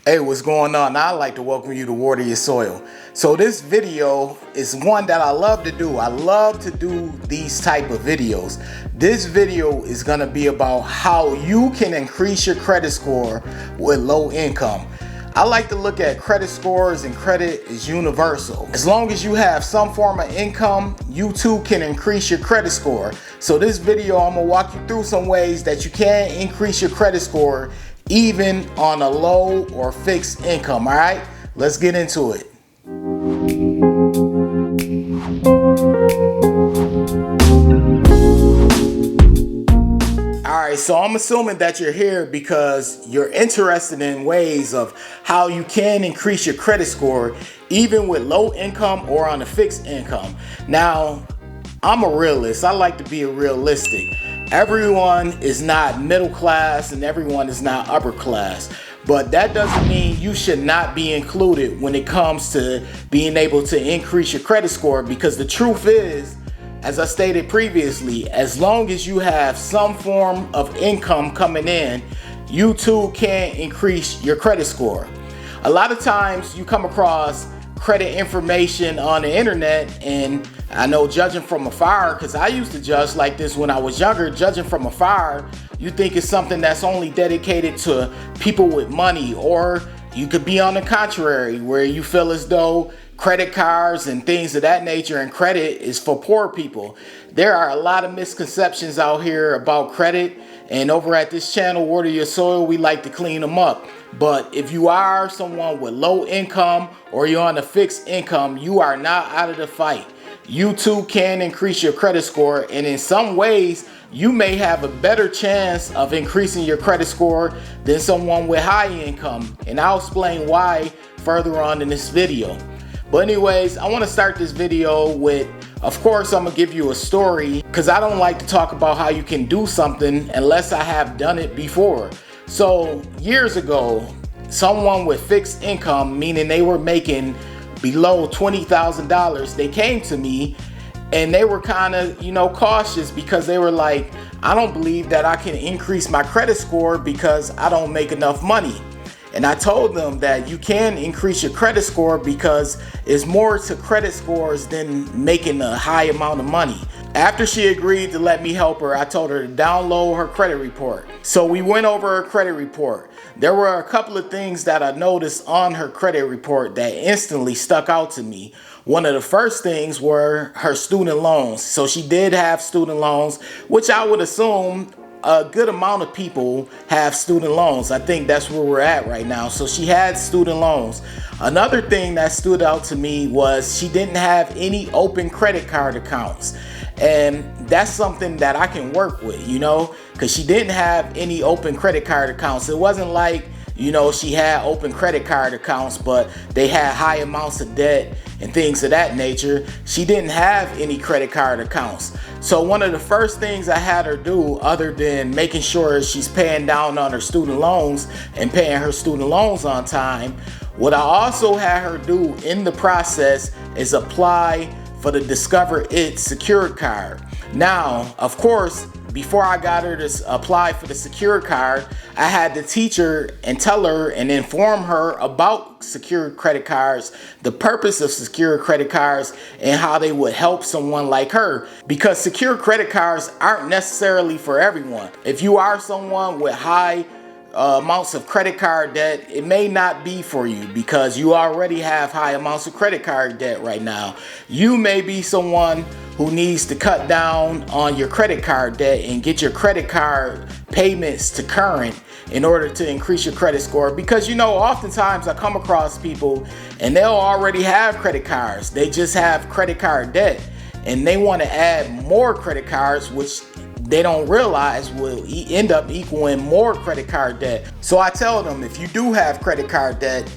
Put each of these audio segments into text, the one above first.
Hey, what's going on? I'd like to welcome you to Water Your Soil. So this video is one that I love to do. I love to do these type of videos. This video is going to be about how you can increase your credit score with low income. I like to look at credit scores, and credit is universal. As long as you have some form of income, you too can increase your credit score. So this video, I'm gonna walk you through some ways that you can increase your credit score even on a low or fixed income. All right, let's get into it. All right, so I'm assuming that you're here because you're interested in ways of how you can increase your credit score even with low income or on a fixed income. Now, I'm a realist. I like to be realistic. Everyone is not middle class and everyone is not upper class. But that doesn't mean you should not be included when it comes to being able to increase your credit score, because the truth is, as I stated previously, as long as you have some form of income coming in, you too can increase your credit score. A lot of times you come across credit information on the internet, and I know, judging from afar, because I used to judge like this when I was younger, judging from afar, you think it's something that's only dedicated to people with money, or you could be on the contrary, where you feel as though credit cards and things of that nature and credit is for poor people. There are a lot of misconceptions out here about credit, and over at this channel, Water Your Soil, we like to clean them up. But if you are someone with low income or you're on a fixed income, you are not out of the fight. You too can increase your credit score, and in some ways you may have a better chance of increasing your credit score than someone with high income, and I'll explain why further on in this video. But anyways, I want to start this video with, of course, I'm gonna give you a story, because I don't like to talk about how you can do something unless I have done it before. So years ago, someone with fixed income, meaning they were making below $20,000, they came to me and they were kind of, cautious, because they were like, I don't believe that I can increase my credit score because I don't make enough money. And I told them that you can increase your credit score because it's more to credit scores than making a high amount of money. After she agreed to let me help her, I told her to download her credit report. So we went over her credit report. There were a couple of things that I noticed on her credit report that instantly stuck out to me. One of the first things were her student loans. So she did have student loans, which I would assume a good amount of people have student loans. I think that's where we're at right now. So she had student loans. Another thing that stood out to me was she didn't have any open credit card accounts. And that's something that I can work with, because she didn't have any open credit card accounts. It wasn't like, she had open credit card accounts, but they had high amounts of debt and things of that nature. She didn't have any credit card accounts. So one of the first things I had her do, other than making sure she's paying down on her student loans and paying her student loans on time, what I also had her do in the process is apply for the Discover It secured card. Now, of course, before I got her to apply for the secured card, I had to teach her and tell her and inform her about secured credit cards, the purpose of secured credit cards, and how they would help someone like her. Because secured credit cards aren't necessarily for everyone. If you are someone with high amounts of credit card debt, it may not be for you because you already have high amounts of credit card debt right now. You may be someone who needs to cut down on your credit card debt and get your credit card payments to current in order to increase your credit score. Because oftentimes I come across people and they'll already have credit cards. They just have credit card debt and they want to add more credit cards, which they don't realize will end up equaling more credit card debt. So I tell them, if you do have credit card debt,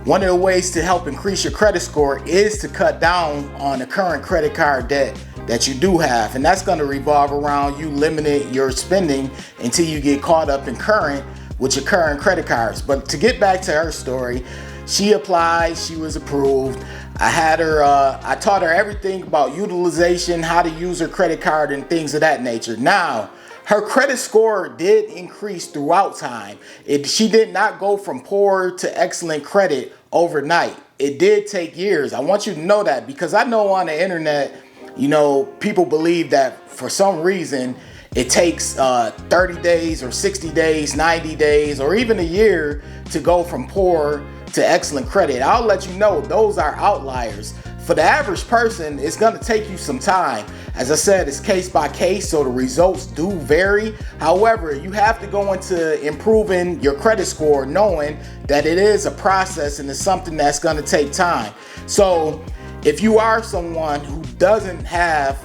one of the ways to help increase your credit score is to cut down on the current credit card debt that you do have. And that's going to revolve around you limiting your spending until you get caught up in current with your current credit cards. But to get back to her story, she applied, she was approved. I taught her everything about utilization, how to use her credit card and things of that nature. Now, her credit score did increase throughout time. She did not go from poor to excellent credit overnight. It did take years. I want you to know that, because I know on the internet, you know, people believe that for some reason it takes 30 days or 60 days, 90 days, or even a year to go from poor to excellent credit. I'll let you know those are outliers. For the average person, it's going to take you some time. As I said, it's case by case, so the results do vary. However, you have to go into improving your credit score knowing that it is a process and it's something that's going to take time. So if you are someone who doesn't have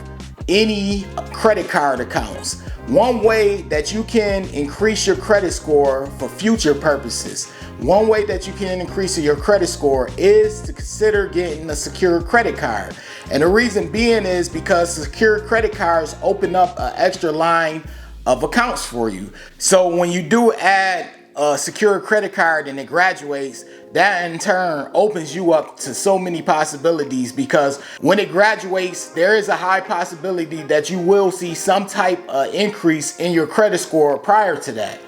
any credit card accounts, one way that you can increase your credit score for future purposes, one way that you can increase your credit score is to consider getting a secured credit card. And the reason being is because secured credit cards open up an extra line of accounts for you. So when you do add a secured credit card and it graduates, that in turn opens you up to so many possibilities, because when it graduates, there is a high possibility that you will see some type of increase in your credit score prior to that.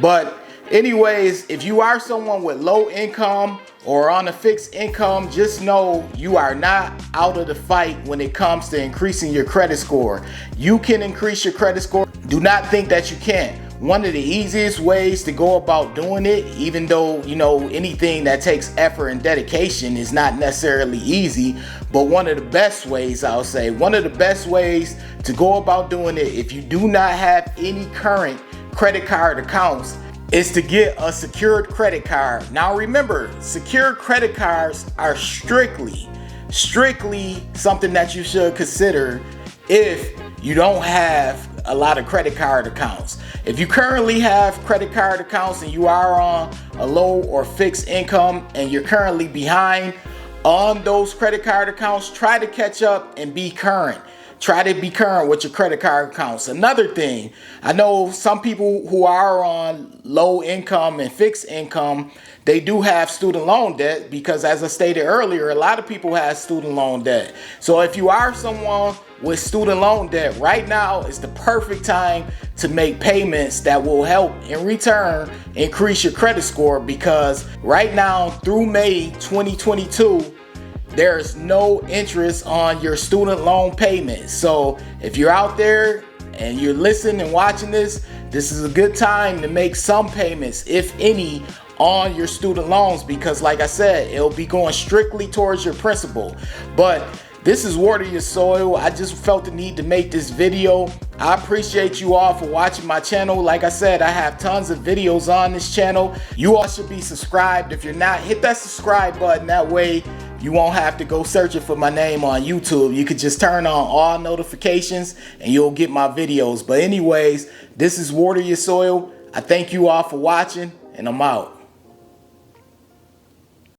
But anyways, if you are someone with low income or on a fixed income, just know you are not out of the fight when it comes to increasing your credit score. You can increase your credit score. Do not think that you can't. One of the easiest ways to go about doing it, even though, you know, anything that takes effort and dedication is not necessarily easy, but one of the best ways, I'll say, one of the best ways to go about doing it, if you do not have any current credit card accounts, is to get a secured credit card. Now remember, secured credit cards are strictly something that you should consider if you don't have a lot of credit card accounts. If you currently have credit card accounts and you are on a low or fixed income and you're currently behind on those credit card accounts, try to catch up and be current. Try to be current with your credit card accounts. Another thing, I know some people who are on low income and fixed income, they do have student loan debt, because as I stated earlier, a lot of people have student loan debt. So if you are someone with student loan debt, right now is the perfect time to make payments that will help in return increase your credit score, because right now through May 2022, there's no interest on your student loan payments. So if you're out there and you're listening and watching this, this is a good time to make some payments, if any, on your student loans, because like I said, it'll be going strictly towards your principal. But this is Water Your Soil. I just felt the need to make this video. I appreciate you all for watching my channel. Like I said, I have tons of videos on this channel. You all should be subscribed. If you're not, hit that subscribe button. That way you won't have to go searching for my name on YouTube. You could just turn on all notifications and you'll get my videos. But anyways, this is Water Your Soil. I thank you all for watching, and I'm out.